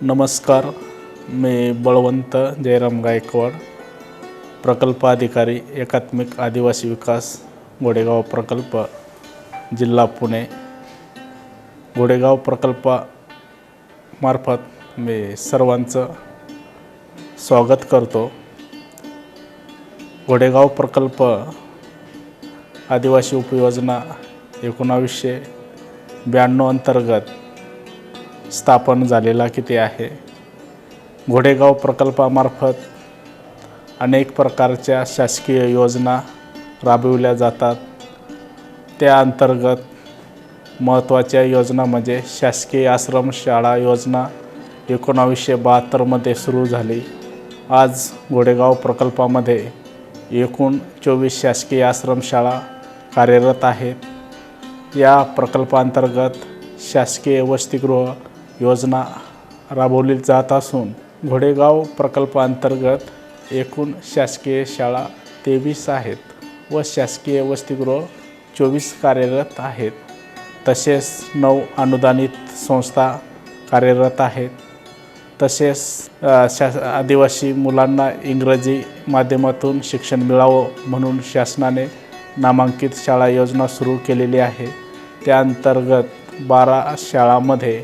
नमस्कार, मी बळवंत जयराम गायकवाड, प्रकल्प अधिकारी एकात्मिक आदिवासी विकास घोडेगाव प्रकल्प, जिल्हा पुणे। घोडेगाव प्रकल्पामार्फत मी सर्वांचं स्वागत करतो। घोडेगाव प्रकल्प आदिवासी उपयोजना 1992 अंतर्गत स्थापन झालेला किती आहे। घोडेगाव प्रकल्पामार्फत अनेक प्रकारच्या शासकीय योजना राबविल्या जातात। त्या अंतर्गत महत्त्वाच्या योजना म्हणजे शासकीय आश्रमशाळा योजना 1972 मध्ये सुरू झाली। आज घोडेगाव प्रकल्पामध्ये एकूण 24 शासकीय आश्रमशाळा कार्यरत आहेत। या प्रकल्पांतर्गत शासकीय वसतिगृह योजना राबवली जात असून घोडेगाव प्रकल्पांतर्गत एकूण शासकीय शाळा 23 आहेत व शासकीय वसतिगृह 24 कार्यरत आहेत। तसेच 9 अनुदानित संस्था कार्यरत आहेत। तसेच आदिवासी मुलांना इंग्रजी माध्यमातून शिक्षण मिळावं म्हणून शासनाने नामांकित शाळा योजना सुरू केलेली आहे। त्या अंतर्गत 12 शाळांमध्ये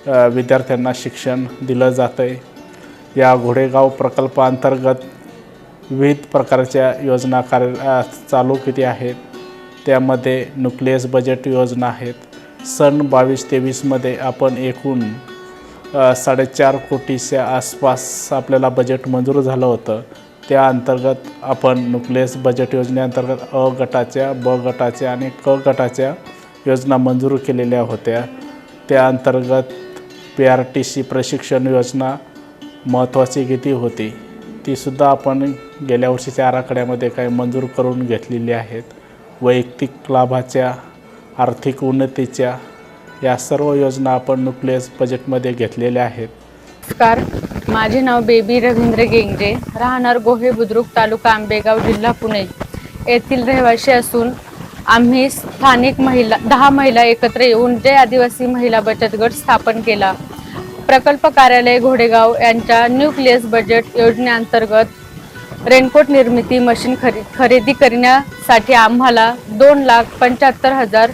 विद्यार्थ्यांना शिक्षण दिलं जातं आहे। या घोडेगाव प्रकल्पांतर्गत विविध प्रकारच्या योजना चालू किती आहेत। त्यामध्ये न्यूक्लियस बजेट योजना आहेत। सन 22-23 मध्ये आपण एकूण 4.5 कोटीच्या आसपास आपल्याला बजेट मंजूर झालं होतं। त्या अंतर्गत आपण न्यूक्लियस बजेट योजनेअंतर्गत अ गटाच्या, ब गटाच्या आणि क गटाच्या योजना मंजूर केलेल्या होत्या। त्या अंतर्गत PRTC प्रशिक्षण योजना महत्त्वाची किती होती ती सुद्धा आपण गेल्या वर्षीच्या आराखड्यामध्ये काही मंजूर करून घेतलेली आहेत। वैयक्तिक लाभाच्या, आर्थिक उन्नतीच्या या सर्व योजना आपण न्यूक्लियस बजेटमध्ये घेतलेल्या आहेत। नमस्कार, माझे नाव बेबी रवींद्र गेंगजे, राहणार गोहे बुद्रुक, तालुका आंबेगाव, जिल्हा पुणे येथील रहिवासी असून आम्ही स्थानिक 10 महिला एकत्र येऊन जय आदिवासी महिला बचत गट स्थापन केला। प्रकल्प कार्यालय घोडेगाव यांच्या न्यूक्लियस बजेट योजनेअंतर्गत रेनकोट निर्मिती मशीन खरेदी करण्यासाठी आम्हाला 2,75,000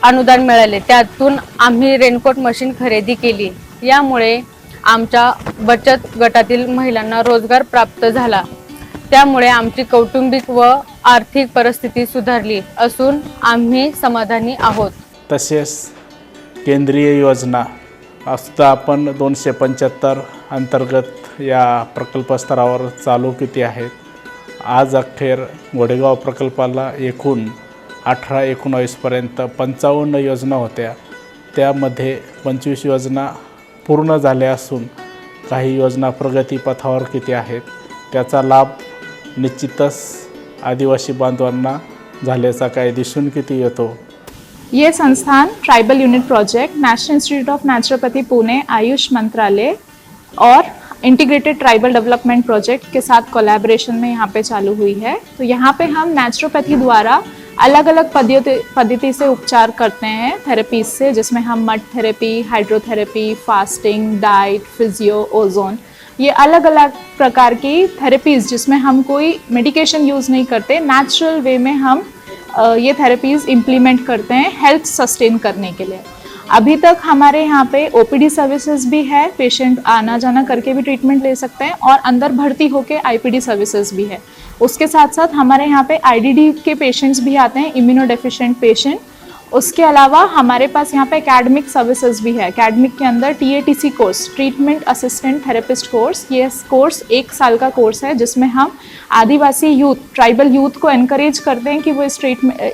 अनुदान मिळाले। त्यातून आम्ही रेनकोट मशीन खरेदी केली। यामुळे आमच्या बचत गटातील महिलांना रोजगार प्राप्त झाला। त्यामुळे आमची कौटुंबिक व आर्थिक परिस्थिती सुधारली असून आम्ही समाधानी आहोत। तसेच केंद्रीय योजना सुद्धा आपण 275 अंतर्गत या प्रकल्प स्तरावर चालू किती आहेत। आज अखेर घोडेगाव प्रकल्पाला एकूण 18-19 पर्यंत 55 योजना होत्या। त्यामध्ये 25 योजना पूर्ण झाल्या असून काही योजना प्रगतीपथावर किती आहेत। त्याचा लाभ निश्चितच आदिवासी बांधवांना झाल्याचा काय दिसून किती येतो। ये संस्थान tribal unit project, national institute of naturopathy Pune, Ayush मंत्रालय और इंटीग्रेटेड ट्राइबल डेवलपमेंट प्रोजेक्ट के साथ कोलैबोरेशन में यहाँ पे चालू हुई है। तो यहाँ पे हम नेचुरोपैथी द्वारा अलग अलग पद्धति से उपचार करते हैं थेरेपीज से, जिसमें हम mud therapy, hydrotherapy, fasting, diet, physio, ozone, ये अलग अलग प्रकार की थेरेपीज़ जिसमें हम कोई मेडिकेशन यूज़ नहीं करते, नेचुरल वे में हम ये थेरेपीज़ इम्प्लीमेंट करते हैं हेल्थ सस्टेन करने के लिए। अभी तक हमारे यहाँ पे OPD सर्विसेज भी है, पेशेंट आना जाना करके भी ट्रीटमेंट ले सकते हैं और अंदर भर्ती होके IPD सर्विसेज भी है। उसके साथ साथ हमारे यहाँ पे IDD के पेशेंट्स भी आते हैं, इम्यूनो डेफिशिएंट पेशेंट। उसके अलावा हमारे पास यहाँ पे एकेडमिक सर्विसेज भी है। एकेडमिक के अंदर TATC course, treatment assistant therapist course, ये कोर्स 1 साल का कोर्स है जिसमें हम आदिवासी यूथ, ट्राइबल यूथ को एनकरेज करते हैं कि वो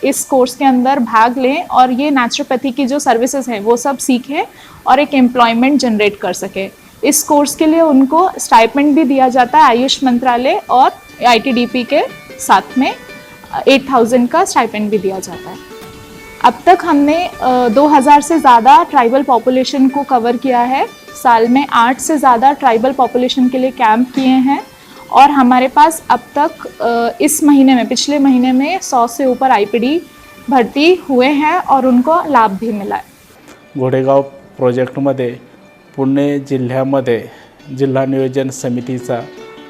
इस कोर्स के अंदर भाग लें और ये नेचुरोपैथी की जो सर्विसेज हैं वो सब सीखें और एक एम्प्लॉयमेंट जनरेट कर सके। इस कोर्स के लिए उनको स्टाइपेंड भी दिया जाता है आयुष मंत्रालय और ITDP के साथ में 8,000 का स्टाइपेंड भी दिया जाता है। अब तक हमने 2000 से ज़्यादा ट्राइबल पॉपुलेशन को कवर किया है। साल में 8 से ज़्यादा ट्राइबल पॉपुलेशन के लिए कैंप किए हैं और हमारे पास अब तक इस महीने में, पिछले महीने में 100 से ऊपर IPD भर्ती हुए हैं और उनको लाभ भी मिला है। घोडेगाव प्रोजेक्टमध्ये पुणे जिल्ह्यामध्ये जिल्हा नियोजन समितीचा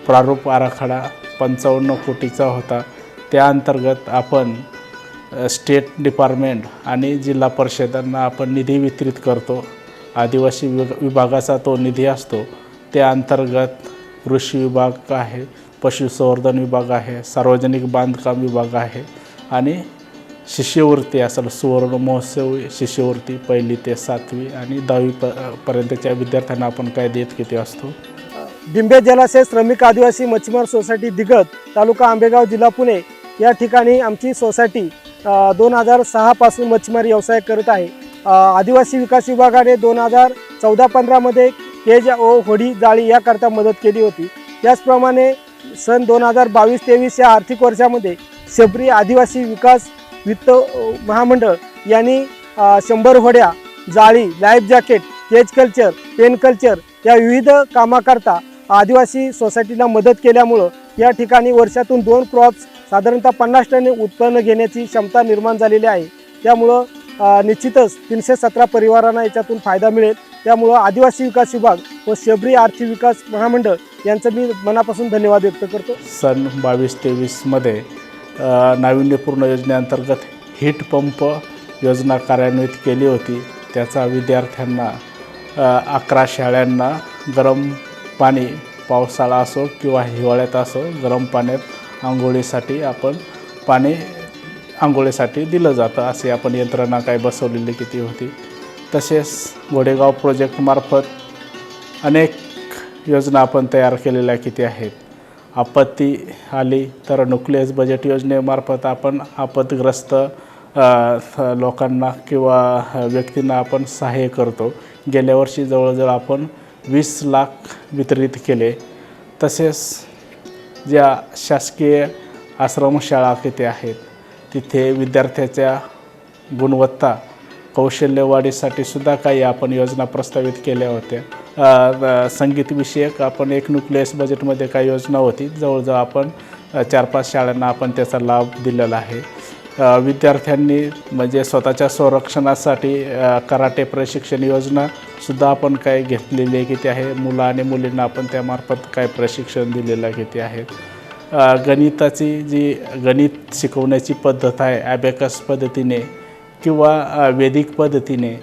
प्रारूप आराखडा 55 कोटीचा होता. त्या अंतर्गत आपण स्टेट डिपार्टमेंट आणि जिल्हा परिषदांना आपण निधी वितरित करतो. आदिवासी विभागाचा तो निधी असतो. त्या अंतर्गत कृषी विभाग आहे, पशुसंवर्धन विभाग आहे, सार्वजनिक बांधकाम विभाग आहे आणि शिष्यवृत्ती असेल, सुवर्ण महोत्सव शिष्यवृत्ती 1ली ते 7वी आणि 10वी पर्यंतच्या विद्यार्थ्यांना आपण काय देत किती असतो. डिंबे जलाशय श्रमिक आदिवासी मच्छीमार सोसायटी दिगत, तालुका आंबेगाव, जिल्हा पुणे या ठिकाणी आमची सोसायटी 2006 पासून मच्छीमारी व्यवसाय करत आहे. आदिवासी विकास विभागाने 2014-15 मध्ये केज ओ होडी जाळी याकरता मदत केली होती. त्याचप्रमाणे सन 2022-23 या आर्थिक वर्षामध्ये शबरी आदिवासी विकास वित्त महामंडळ यांनी 100 होड्या, जाळी, life jacket, cage culture, pen culture या विविध कामाकरता आदिवासी सोसायटीला मदत केल्यामुळं या ठिकाणी वर्षातून 2 क्रॉप्स साधारणतः 50 टन उत्पन्न घेण्याची क्षमता निर्माण झालेली आहे. त्यामुळं निश्चितच 317 परिवारांना याच्यातून फायदा मिळेल. त्यामुळं आदिवासी विकास विभाग व शबरी आर्थिक विकास महामंडळ यांचं मी मनापासून धन्यवाद व्यक्त करतो. सन 22-23मध्ये नाविन्यपूर्ण योजनेअंतर्गत हीट पंप योजना कार्यान्वित केली होती. त्याचा विद्यार्थ्यांना 11 शाळांना गरम पाणी पावसाळा असो किंवा हिवाळ्यात असो गरम पाण्यात आंघोळीसाठी आपण पाणी आंघोळीसाठी दिलं जातं. असे आपण यंत्रणा काय बसवलेली किती होती. तसेच गोडेगाव प्रोजेक्टमार्फत अनेक योजना आपण तयार केलेल्या किती आहेत. आपत्ती आली तर न्यूक्लियस बजेट योजनेमार्फत आपण आपत्तीग्रस्त लोकांना किंवा व्यक्तींना आपण सहाय्य करतो. गेल्या वर्षी जवळजवळ आपण 20 लाख वितरित केले. तसेच ज्या शासकीय आश्रमशाळा किती आहेत तिथे विद्यार्थ्याच्या गुणवत्ता कौशल्यवाढीसाठी सुद्धा काही आपण योजना प्रस्तावित केल्या होत्या. संगीतविषयक आपण एक न्यूक्लियस बजेटमध्ये काही योजना होती. जवळजवळ आपण 4-5 शाळांना आपण त्याचा लाभ दिलेला आहे. विद्यार्थ्यांनी म्हणजे स्वतःच्या संरक्षणासाठी कराटे प्रशिक्षण योजनासुद्धा आपण काय घेतलेली आहे किती आहे. मुलं आणि मुलींना आपण त्यामार्फत काय प्रशिक्षण दिलेलं किती आहे. गणिताची जी गणित शिकवण्याची पद्धत आहे ॲबॅकस पद्धतीने किंवा वैदिक पद्धतीने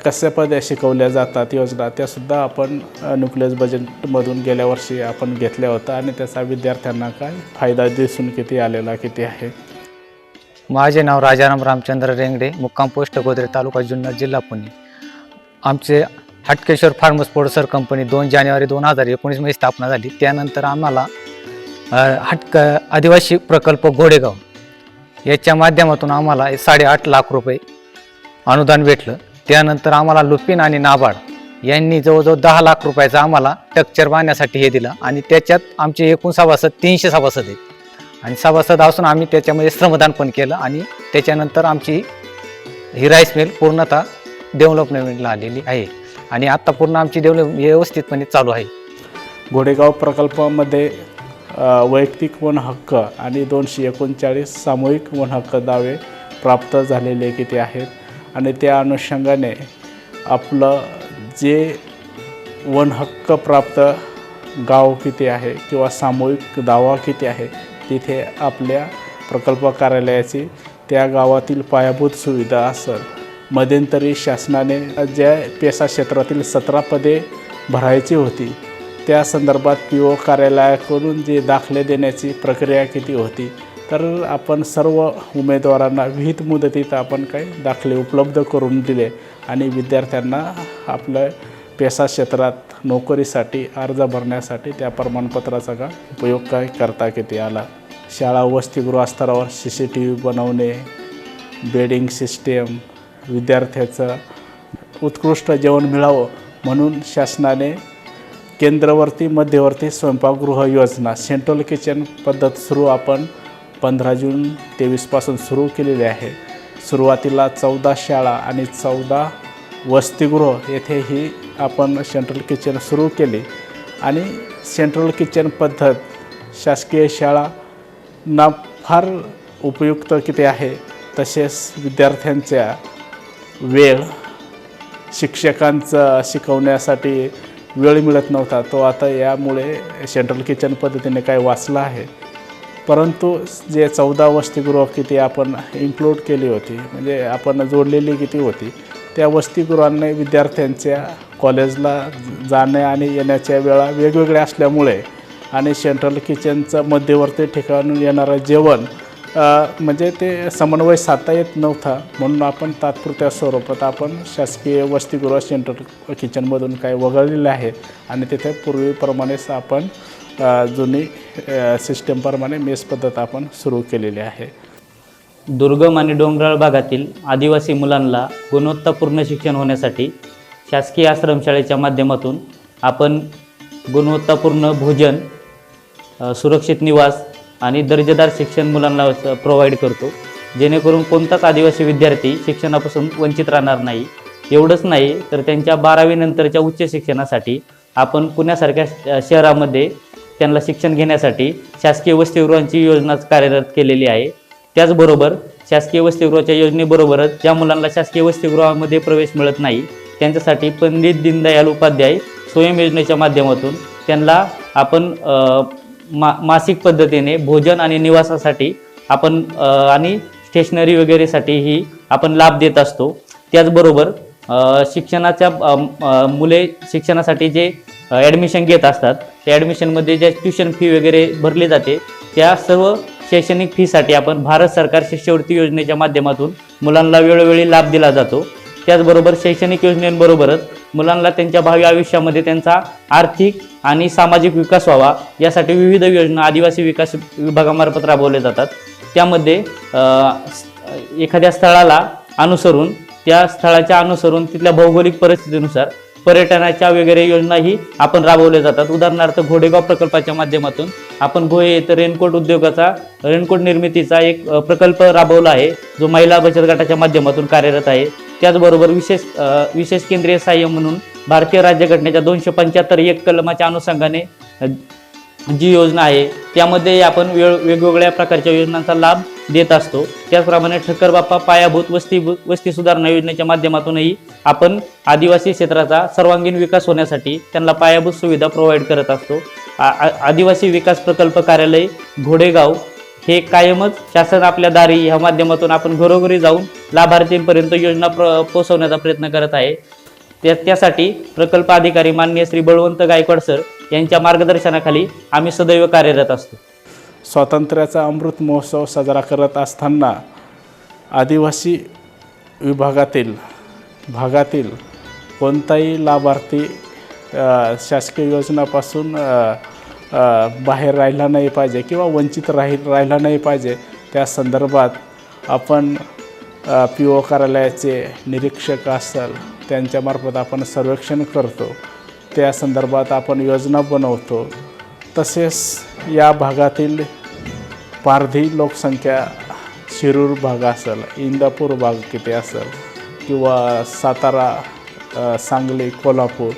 कशा शिकवल्या जातात योजना त्यासुद्धा आपण न्यूक्लियस बजेटमधून गेल्या वर्षी आपण घेतल्या होत्या आणि त्याचा विद्यार्थ्यांना काय फायदा दिसून किती आलेला किती आहे. माझे नाव राजाराम रामचंद्र रेंगडे, मुक्काम पोस्ट गोदरे, तालुका जुन्नर, जिल्हा पुणे. आमचे हटकेश्वर फार्मर्स प्रोड्युसर कंपनी 2 जानेवारी 2019 मध्ये स्थापना झाली. त्यानंतर आम्हाला आदिवासी प्रकल्प घोडेगाव याच्या माध्यमातून आम्हाला 8.5 लाख रुपये अनुदान भेटलं. त्यानंतर आम्हाला लुपिन आणि नाबार्ड यांनी जवळजवळ 10 लाख रुपयाचं आम्हाला स्ट्रक्चर बांधण्यासाठी हे दिलं आणि त्याच्यात आमचे एकूण सभासद 300 सभासद आहेत आणि सभासद असून आम्ही त्याच्यामध्ये श्रमदान पण केलं आणि त्याच्यानंतर आमची ही राईस मिल पूर्णतः डेव्हलपमेंटला आलेली आहे आणि आत्ता पूर्ण आमची व्यवस्थितपणे चालू आहे. घोडेगाव प्रकल्पामध्ये वैयक्तिक वन हक्क आणि 239 सामूहिक वन हक्क दावे प्राप्त झालेले किती आहेत आणि त्या अनुषंगाने आपलं जे वन हक्क प्राप्त गाव किती आहे किंवा सामूहिक दावा किती आहे तिथे आपल्या प्रकल्प कार्यालयाची त्या गावातील पायाभूत सुविधा असेल. मध्यंतरी शासनाने ज्या पेसा क्षेत्रातील 17 पदे भरायची होती त्या संदर्भात PO कार्यालयाकडून जे दाखले देण्याची प्रक्रिया किती होती तर आपण सर्व उमेदवारांना विहित मुदतीत आपण काही दाखले उपलब्ध करून दिले आणि विद्यार्थ्यांना आपल्या पेसा क्षेत्रात नोकरीसाठी अर्ज भरण्यासाठी त्या प्रमाणपत्राचा का उपयोग काय करता किती आला. शाळा वसतिगृह स्तरावर CCTV बनवणे, बेडिंग सिस्टीम, विद्यार्थ्याचं उत्कृष्ट जेवण मिळावं म्हणून शासनाने केंद्रवर्ती मध्यवर्ती स्वयंपाकगृह योजना सेंट्रल किचन पद्धत सुरू आपण 15 जून 23पासून सुरू केलेली आहे. सुरुवातीला 14 शाळा आणि 14 वसतिगृह येथे ही आपण सेंट्रल किचन सुरू केली आणि सेंट्रल किचन पद्धत शासकीय शाळांना फार उपयुक्त किती आहे. तसेच विद्यार्थ्यांच्या वेळ शिक्षकांचा शिकवण्यासाठी वेळ मिळत नव्हता, तो आता यामुळे सेंट्रल किचन पद्धतीने काय वाचला आहे. परंतु जे 14 वसतिगृह किती आपण इन्क्लूड केली होती, म्हणजे आपण जोडलेली किती होती, त्या वसतिगृहांनी विद्यार्थ्यांच्या कॉलेजला जाणे आणि येण्याच्या वेळा वेगवेगळ्या असल्यामुळे आणि सेंट्रल किचनचं मध्यवर्ती ठिकाणून येणारं जेवण म्हणजे ते समन्वय साधता येत नव्हता. म्हणून आपण तात्पुरत्या स्वरूपात आपण शासकीय वसतिगृह सेंट्रल किचनमधून काय वगळलेलं आहे आणि तिथे पूर्वीप्रमाणेच आपण जुनी सिस्टमप्रमाणे मेस पद्धत आपण सुरू केलेली आहे. दुर्गम आणि डोंगराळ भागातील आदिवासी मुलांना गुणवत्तापूर्ण शिक्षण होण्यासाठी शासकीय आश्रमशाळेच्या माध्यमातून आपण गुणवत्तापूर्ण भोजन, सुरक्षित निवास आणि दर्जेदार शिक्षण मुलांना प्रोव्हाइड करतो, जेणेकरून कोणताच आदिवासी विद्यार्थी शिक्षणापासून वंचित राहणार नाही. एवढंच नाही तर त्यांच्या 12वी नंतरच्या उच्च शिक्षणासाठी आपण पुण्यासारख्या शहरामध्ये त्यांना शिक्षण घेण्यासाठी शासकीय वसतिगृहांची योजना कार्यरत केलेली आहे. त्याचबरोबर शासकीय वसतिगृहाच्या योजनेबरोबरच ज्या मुलांना शासकीय वसतिगृहामध्ये प्रवेश मिळत नाही त्यांच्यासाठी पंडित दीनदयाल उपाध्याय स्वयं योजनेच्या माध्यमातून त्यांना आपण मासिक पद्धतीने भोजन आणि निवासासाठी आपण आणि स्टेशनरी वगैरेसाठीही आपण लाभ देत असतो. त्याचबरोबर शिक्षणाच्या मुले शिक्षणासाठी जे ॲडमिशन घेत असतात त्या ॲडमिशनमध्ये जे ट्युशन फी वगैरे भरली जाते त्या सर्व शैक्षणिक फीसाठी आपण भारत सरकार शिष्यवृत्ती योजनेच्या माध्यमातून मुलांना वेळोवेळी लाभ दिला जातो. त्याचबरोबर शैक्षणिक योजनेबरोबरच मुलांना त्यांच्या भावी आयुष्यामध्ये त्यांचा आर्थिक आणि सामाजिक विकास व्हावा यासाठी विविध योजना आदिवासी विकास विभागामार्फत राबवल्या जातात. त्यामध्ये एखाद्या स्थळाला अनुसरून त्या स्थळाच्या अनुसरून तिथल्या भौगोलिक परिस्थितीनुसार पर्यटनाच्या वगैरे योजनाही आपण राबवल्या जातात. उदाहरणार्थ घोडेगाव प्रकल्पाच्या माध्यमातून आपण गोहे येथे रेनकोट निर्मितीचा एक प्रकल्प राबवला आहे जो महिला बचत गटाच्या माध्यमातून कार्यरत आहे. त्याचबरोबर विशेष केंद्रीय सहाय्य म्हणून भारतीय राज्यघटनेच्या 275 कलमाच्या अनुषंगाने जी योजना आहे त्यामध्ये आपण वेगवेगळ्या प्रकारच्या योजनांचा लाभ देत असतो. त्याचप्रमाणे ठक्करबाप्पा पायाभूत वस्ती सुधारणा योजनेच्या माध्यमातूनही आपण आदिवासी क्षेत्राचा सर्वांगीण विकास होण्यासाठी त्यांना पायाभूत सुविधा प्रोव्हाइड करत असतो. आदिवासी विकास प्रकल्प कार्यालय घोडेगाव हे कायमच शासन आपल्या दारी ह्या माध्यमातून आपण घरोघरी जाऊन लाभार्थींपर्यंत योजना पोहोचवण्याचा प्रयत्न करत आहे. त्यासाठी प्रकल्प अधिकारी माननीय श्री बळवंत गायकवाड सर यांच्या मार्गदर्शनाखाली आम्ही सदैव कार्यरत असतो. स्वातंत्र्याचा अमृत महोत्सव साजरा करत असताना आदिवासी भागातील कोणताही लाभार्थी शासकीय योजनापासून बाहेर राहिला नाही पाहिजे किंवा वंचित राहिला नाही पाहिजे. त्या संदर्भात आपण PO कार्यालयाचे निरीक्षक असेल त्यांच्यामार्फत आपण सर्वेक्षण करतो. त्या संदर्भात आपण योजना बनवतो. तसेच या भागातील पारधी लोकसंख्या शिरूर भाग असेल, इंदापूर भाग किती असेल किंवा सातारा, सांगली, कोल्हापूर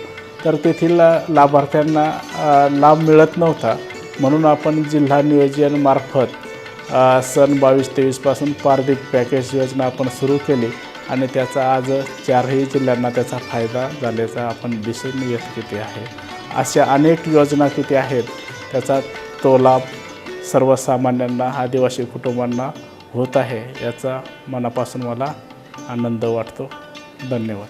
तर तेथील लाभार्थ्यांना लाभ मिळत नव्हता. म्हणून आपण जिल्हा नियोजनमार्फत सन 22-23 पासून पारधी पॅकेज योजना आपण सुरू केली आणि त्याचा आज 4ही जिल्ह्यांना त्याचा फायदा झाल्याचा आपण दिसून येत किती आहे. अशा अनेक योजना किती आहेत त्याचा तो लाभ सर्वसामान्यांना आदिवासी कुटुंबांना होत आहे याचा मनापासून मला आनंद वाटतो. धन्यवाद.